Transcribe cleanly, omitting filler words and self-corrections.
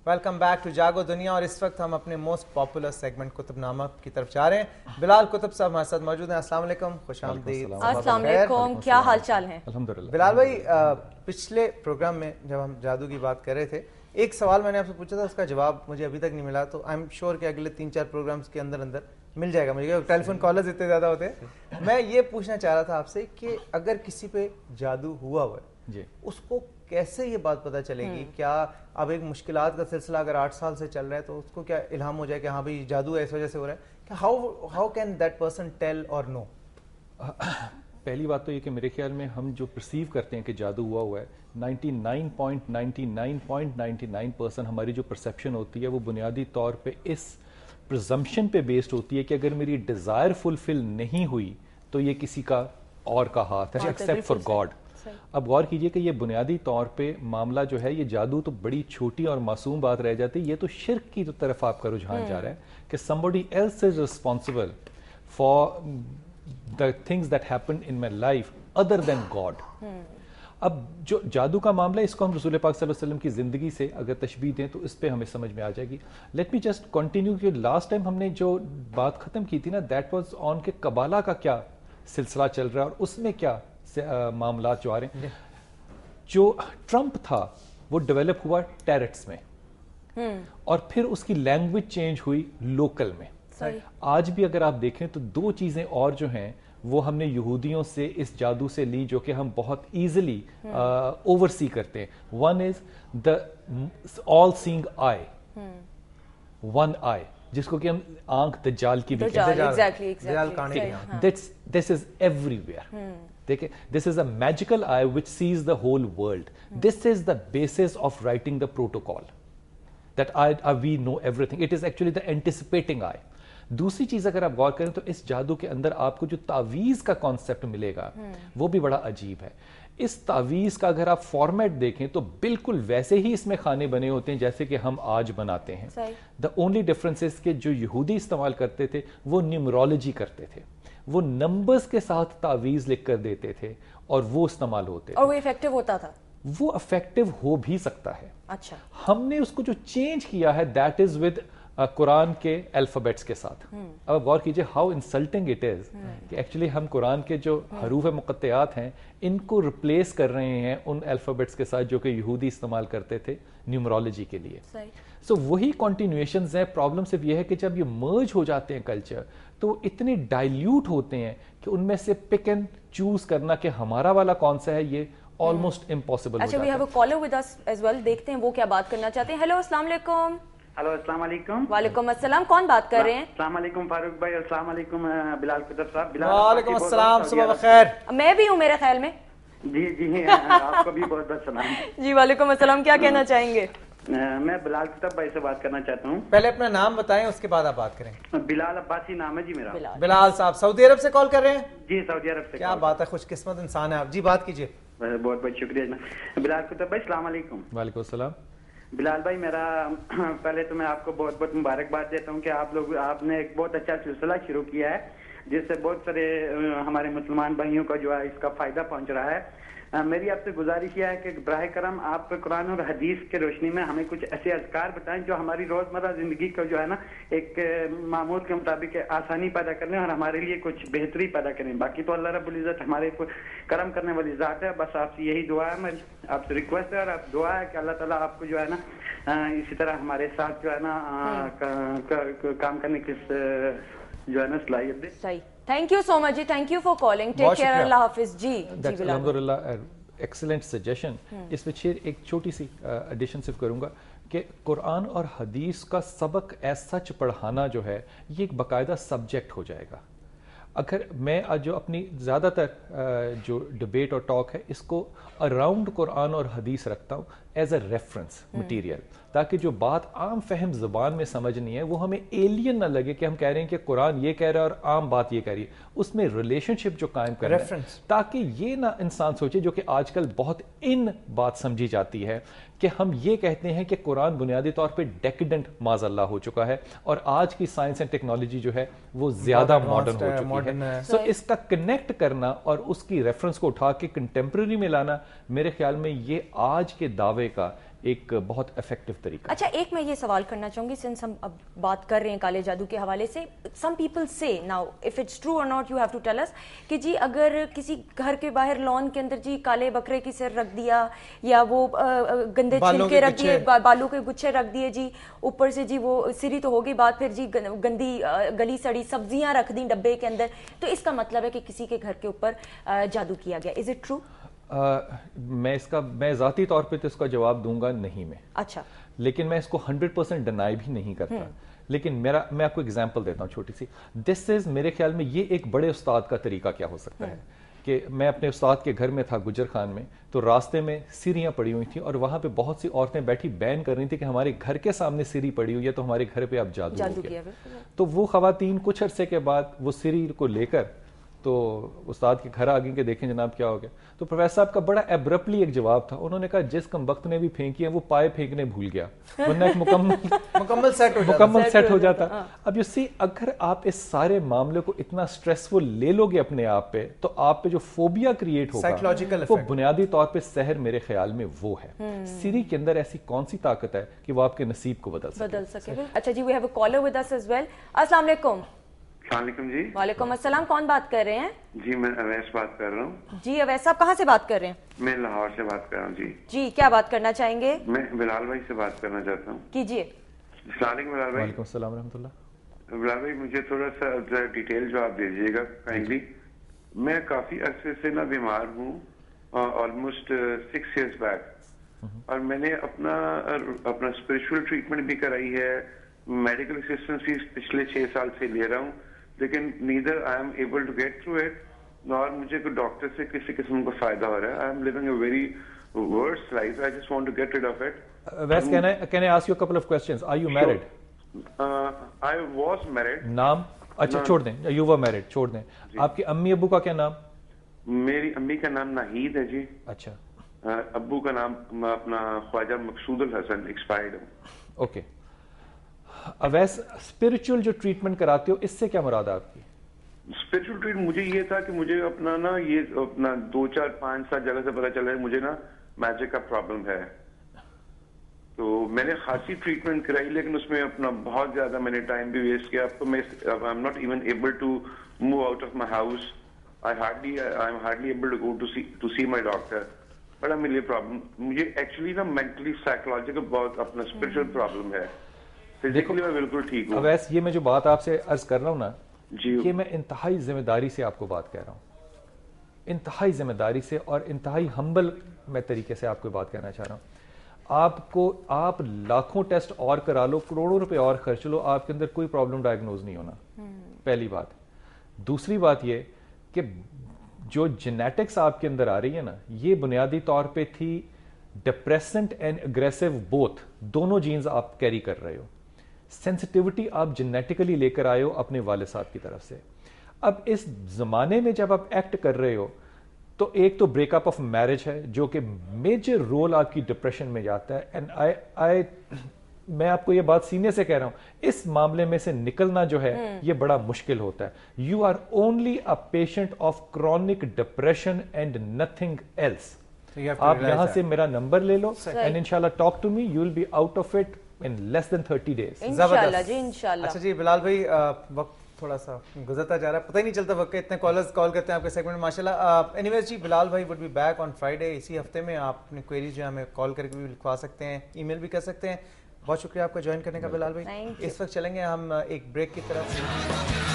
Welcome back to جاگو دنیا. اور اس وقت ہم اپنے موسٹ پاپولر سیگمنٹ کتب نامہ کی طرف جا رہے ہیں. بلال کتب صاحب ہمارے ساتھ موجود ہیں. السلام علیکم, خوش آمدید. السلام علیکم, کیا حال چال ہے؟ الحمدللہ. بلال بھائی, پچھلے پروگرام میں جب ہم جادو کی بات کر رہے تھے, ایک سوال میں نے آپ سے پوچھا تھا, اس کا جواب مجھے ابھی تک نہیں ملا, تو آئی ایم شیور کہ اگلے 3-4 پروگرامز کے اندر مل جائے گا مجھے. ٹیلی فون کالرز اتنے زیادہ ہوتے ہیں. میں یہ پوچھنا چاہ رہا تھا آپ سے کہ اگر کسی پہ جادو ہوا ہے جی, اس کو کیسے یہ بات پتہ چلے گی؟ کیا اب ایک مشکلات کا سلسلہ اگر 8 سال سے چل رہا ہے تو اس کو کیا الہام ہو جائے کہ ہاں بھائی جادو ہے, اس وجہ سے ہو رہا ہے, کہ how can that person tell اور نو؟ پہلی بات تو یہ کہ میرے خیال میں ہم جو پرسیو کرتے ہیں کہ جادو ہوا ہے, 99.99.99% ہماری جو پرسیپشن ہوتی ہے وہ بنیادی طور پہ اس پرزمپشن پہ بیسڈ ہوتی ہے کہ اگر میری ڈیزائر فلفل نہیں ہوئی تو یہ کسی کا اور کا ہاتھ ہے, ایکسیپٹ فار گاڈ. اب غور کیجئے کہ یہ بنیادی طور پہ معاملہ جو ہے, یہ جادو تو بڑی چھوٹی اور معصوم بات رہ جاتی ہے, یہ تو شرک کی طرف آپ کا رجحان جا رہا ہے کہ somebody else is responsible for the things that happened in my life other than God. اب جو جادو کا معاملہ, اس کو ہم رسول پاک صلی اللہ علیہ وسلم کی زندگی سے اگر تشبیہ دیں تو اس پہ ہمیں سمجھ میں آ جائے گی. لیٹ می جسٹ کنٹینیو کہ لاسٹ ٹائم ہم نے جو بات ختم کی تھی نا, دیٹ واز آن کہ قبالہ کا کیا سلسلہ چل رہا ہے اور اس میں کیا معاملات جو آ رہے ہیں. جو ٹرمپ تھا وہ ڈیولپ ہوا ٹیرٹس میں, اور پھر اس کی لینگویج چینج ہوئی لوکل میں. آج بھی اگر آپ دیکھیں تو 2 چیزیں اور جو ہیں وہ ہم نے یہودیوں سے اس جادو سے لی, جو کہ ہم بہت ایزیلی اوور سی کرتے ہیں. One is the all saying I, one آئی, جس کو کہ ہم آنکھ دجال کی بھی کہتے ہیں. دس از ایوری ویئر. دیکھیں, دس از a magical I which says the whole world. This is the basis of writing the protocol, that we know every thing. It is actually the anticipating آئی. دوسری چیز اگر آپ غور کریں تو اس جادو کے اندر آپ کو جو تعویذ کا کانسیپٹ ملے گا وہ بھی بڑا عجیب ہے. اس تعویذ کا اگر آپ فارمیٹ دیکھیں تو بالکل ویسے ہی اس میں خانے بنے ہوتے ہیں جیسے کہ ہم آج بناتے ہیں. دا اونلی ڈفرنس از کہ جو یہودی استعمال کرتے تھے وہ نیومرولوجی کرتے تھے, وہ نمبرز کے ساتھ تعویذ لکھ کر دیتے تھے اور وہ استعمال ہوتے تھے, اور وہ ایفیکٹو ہوتا تھا. وہ افیکٹو ہو بھی سکتا ہے. اچھا, ہم نے اس کو جو چینج کیا ہے دیٹ از ود قرآن کے الفابیٹس کے ساتھ. اب غور کیجئے ہاؤ انسلٹنگ اٹ از کہ ایکچولی ہم قرآن کے جو حروف مقطعات ہیں ان کو ریپلیس کر رہے ہیں ان الفابیٹس کے ساتھ جو کہ یہودی استعمال کرتے تھے نیومرولوجی کے لیے. سو وہی کنٹینیویشنز ہیں. پرابلم صرف یہ ہے کہ جب یہ مرج ہو جاتے ہیں کلچر تو اتنے ڈائلیوٹ ہوتے ہیں کہ ان میں سے پک اینڈ چوز کرنا کہ ہمارا والا کون سا ہے یہ آلموسٹ امپاسبل ہو جاتا ہے. اچھا, we have a caller with us as well, دیکھتے ہیں وہ کیا بات کرنا چاہتے ہیں. ہیلو, السلام علیکم. ہلو, السلام علیکم. وعلیکم السلام, کون بات کر رہے ہیں؟ السلام علیکم فاروق بھائی, السلام علیکم بلال کتب صاحب. وعلیکم السلام, صبح بخیر. میں بھی ہوں میرے خیال میں. جی جی, آپ کو بھی بہت بہت سلام. جی وعلیکم السلام, کیا کہنا چاہیں گے؟ میں بلال کتب بھائی سے بات کرنا چاہتا ہوں. پہلے اپنا نام بتائیں, اس کے بعد آپ بات کریں. بلال عباسی نام ہے جی میرا. بلال صاحب سعودی عرب سے کال کر رہے ہیں؟ جی سعودی عرب سے. کیا بات ہے, خوش قسمت انسان ہے آپ. جی بات کیجیے. بہت بہت شکریہ. بلال کتب بھائی السلام علیکم. وعلیکم السلام. بلال بھائی, میرا پہلے تو میں آپ کو بہت بہت مبارکباد دیتا ہوں کہ آپ نے ایک بہت اچھا سلسلہ شروع کیا ہے جس سے بہت سارے ہمارے مسلمان بھائیوں کا جو ہے اس کا فائدہ پہنچ رہا ہے. میری آپ سے گزارش یہ ہے کہ براہ کرم آپ قرآن اور حدیث کے روشنی میں ہمیں کچھ ایسے اذکار بتائیں جو ہماری روزمرہ زندگی کو جو ہے نا ایک معمول کے مطابق آسانی پیدا کرنے اور ہمارے لیے کچھ بہتری پیدا کریں. باقی تو اللہ رب العزت ہمارے کرم کرنے والی ذات ہے. بس آپ سے یہی دعا ہے, میری آپ سے ریکویسٹ ہے اور آپ دعا ہے کہ اللہ تعالیٰ آپ کو جو ہے نا اسی طرح ہمارے ساتھ جو ہے نا کام کرنے کی جو ہے نا صلاحیت دے. صحیح, تھینک یو سو مچ جی, thank you for calling, take care, اللہ حافظ. جی الحمدللہ, ایکسلنٹ سجیشن. اس میں ایک چھوٹی سی ایڈیشن صرف کروں گا کہ قرآن اور حدیث کا سبق ایز سچ پڑھانا جو ہے یہ ایک باقاعدہ سبجیکٹ ہو جائے گا. اگر میں جو اپنی زیادہ تر جو ڈبیٹ اور ٹاک ہے اس کو اراؤنڈ قرآن اور حدیث رکھتا ہوں ایز اے ریفرنس مٹیریل, تاکہ جو بات عام فہم زبان میں سمجھنی ہے وہ ہمیں ایلین نہ لگے کہ ہم کہہ رہے ہیں کہ قرآن یہ کہہ رہا ہے اور عام بات یہ کہہ رہی ہے. اس میں ریلیشن شپ جو قائم کرنا ہے تاکہ یہ نہ انسان سوچے, جو کہ آج کل بہت ان بات سمجھی جاتی ہے کہ ہم یہ کہتے ہیں کہ قرآن بنیادی طور پہ ڈیکیڈنٹ معاذ اللہ ہو چکا ہے اور آج کی سائنس اینڈ ٹیکنالوجی جو ہے وہ زیادہ ماڈرن ہو چکی ہے. سو اس کا کنیکٹ کرنا اور اس کی ریفرنس کو اٹھا کے کنٹمپرری میں لانا, میرے خیال میں یہ آج کے دعوے کا ایک بہت افیکٹو طریقہ. اچھا ایک میں یہ سوال کرنا چاہوں گی, سنس ہم اب بات کر رہے ہیں کالے جادو کے حوالے سے, some people say now if it's true or not you have to tell us کہ جی اگر کسی گھر کے باہر لان کے اندر جی کالے بکرے کی سر رکھ دیا یا وہ گندے چھلکے رکھ دیے, بالوں کے گچھے رکھ دیے جی, اوپر سے جی وہ سری تو ہو گئی بات, پھر جی گندی گلی سڑی سبزیاں رکھ دیں ڈبے کے اندر, تو اس کا مطلب ہے کہ کسی کے گھر کے اوپر جادو کیا گیا. Is it true? میں ذاتی طور پہ تو اس کا جواب دوں گا نہیں میں. اچھا. لیکن میں اس کو 100% ڈینائی بھی نہیں کرتا. لیکن میں آپ کو ایگزامپل دیتا ہوں چھوٹی سی. دس از میرے خیال میں یہ ایک بڑے استاد کا طریقہ کیا ہو سکتا ہے کہ میں اپنے استاد کے گھر میں تھا گجر خان میں, تو راستے میں سیڑھیاں پڑی ہوئی تھیں اور وہاں پہ بہت سی عورتیں بیٹھی بین کر رہی تھیں کہ ہمارے گھر کے سامنے سیڑھی پڑی ہوئی ہے تو ہمارے گھر پہ اب جادو ہو گیا. تو وہ خواتین کچھ عرصے کے بعد وہ سیڑھی کو لے کر تو استاد کے گھر آگے کہ دیکھیں جناب کیا ہو گیا. تو پروفیسر صاحب کا بڑا ایبرپٹلی ایک جواب تھا, انہوں نے کہا جس کم وقت نے بھی پھینکی ہے وہ پائے پھینکنے بھول گیا, ورنہ ایک مکمل سیٹ ہو جاتا. اب یو سی اگر آپ اس سارے معاملے کو اتنا سٹریسفل لے لو گے اپنے آپ پہ, تو آپ پہ جو فوبیا کریٹ ہوگا وہ بنیادی طور پہ سحر میرے خیال میں وہ ہے. سیری کے اندر ایسی کون سی طاقت ہے کہ وہ آپ کے نصیب کو بدل سکے. اچھا جی, we have a caller with us as well. السلام علیکم. السلام علیکم جی. وعلیکم السلام, کون بات کر رہے ہیں؟ جی میں اویس بات کر رہا ہوں. جی اویس صاحب کہاں سے بات کر رہے ہیں؟ میں لاہور سے بات کر رہا ہوں. جی کیا بات کرنا چاہیں گے؟ میں بلال بھائی سے بات کرنا چاہتا ہوں. کیجیے. السلام علیکم بلال بھائی. وعلیکم السلام ورحمۃ اللہ. بلال بھائی مجھے تھوڑا سا ڈیٹیل جواب دے دیجیے گا کائنڈلی. میں کافی عرصے سے نا بیمار ہوں, آلموسٹ 6 years بیک, اور میں نے اپنا اسپرچل ٹریٹمنٹ بھی کرائی ہے, میڈیکل اسسٹنس بھی پچھلے 6 سال سے لے رہا ہوں, لیکن neither I am able to get through it, اور مجھے کوئی ڈاکٹر سے کسی قسم کا فائدہ ہو رہا ہے. I am living a very worse life. I just want to get rid of it. Yes can I ask you a couple of questions? Are you married? I was married. نام؟ اچھا چھوڑ دیں, یو ور میرڈ, چھوڑ دیں. آپ کے امی ابو کا کیا نام؟ میری امی کا نام ناہید ہے جی. اچھا. ابو کا نام اپنا خواجہ مقصود الحسن, ایکسپائرڈ ہے. اوکے. اویس اسپرچل جو ٹریٹمنٹ کراتے ہو اس سے کیا مراد ہے آپ کی؟ اسپرچل ٹریٹمنٹ مجھے یہ تھا کہ مجھے اپنا نا یہ اپنا 2 4 5 7 جگہ سے پتا چلا ہے مجھے نا میجک کا پرابلم ہے. تو میں نے خاصی ٹریٹمنٹ کرائی, لیکن اس میں اپنا بہت زیادہ میں نے ٹائم بھی ویسٹ کیا. اب تو میں I am not even able to move out of my house. I am hardly able to go to see my doctor. بڑا میرے پرابلم, مجھے ایکچولی نا مینٹلی سائیکولوجیکل بہت اپنا اسپرچل پرابلم ہے. فزیکلی میں بالکل ٹھیک ہوں. اویس یہ میں جو بات آپ سے عرض کر رہا ہوں نا, جی یہ میں انتہائی ذمہ داری سے آپ کو بات کہہ رہا ہوں, انتہائی ذمہ داری سے اور انتہائی ہمبل میں طریقے سے آپ کو بات کہنا چاہ رہا ہوں. آپ لاکھوں ٹیسٹ اور کرا لو, کروڑوں روپے اور خرچ لو, آپ کے اندر کوئی پرابلم ڈائگنوز نہیں ہونا. پہلی بات. دوسری بات یہ کہ جو جینیٹکس آپ کے اندر آ رہی ہے نا, یہ بنیادی طور پہ تھی ڈپریسنٹ اینڈ اگریسو بوتھ, دونوں جینز آپ کیری کر رہے ہو. سینسٹیوٹی آپ جینیٹیکلی لے کر آئے ہو اپنے والد صاحب کی طرف سے. اب اس زمانے میں جب آپ ایکٹ کر رہے ہو تو ایک تو بریک اپ آف میرج ہے جو کہ میجر رول آپ کی ڈپریشن میں جاتا ہے. اینڈ میں آپ کو یہ بات سینے سے کہہ رہا ہوں, اس معاملے میں سے نکلنا جو ہے یہ بڑا مشکل ہوتا ہے. You are only a patient of chronic depression and nothing else. آپ یہاں سے میرا نمبر لے لو اینڈ انشاءاللہ talk to me, you will be out of it in less than 30 days. انشاءاللہ جی انشاءاللہ. اچھا جی بلال بھائی, وقت تھوڑا سا گزرتا جا رہا ہے, پتہ ہی نہیں چلتا وقت, اتنے کالرز کال کرتے ہیں آپ کے سیگمنٹ ماشاءاللہ. اینی ویز جی, بلال بھائی would be back on Friday, اسی ہفتے میں. آپ اپنی کوئریز جو ہے ہمیں کال کر کے بھی لکھوا سکتے ہیں, ای میل بھی کر سکتے ہیں. بہت شکریہ آپ کا جوائن کرنے کا بلال بھائی. اس وقت چلیں گے ہم ایک بریک کی طرف.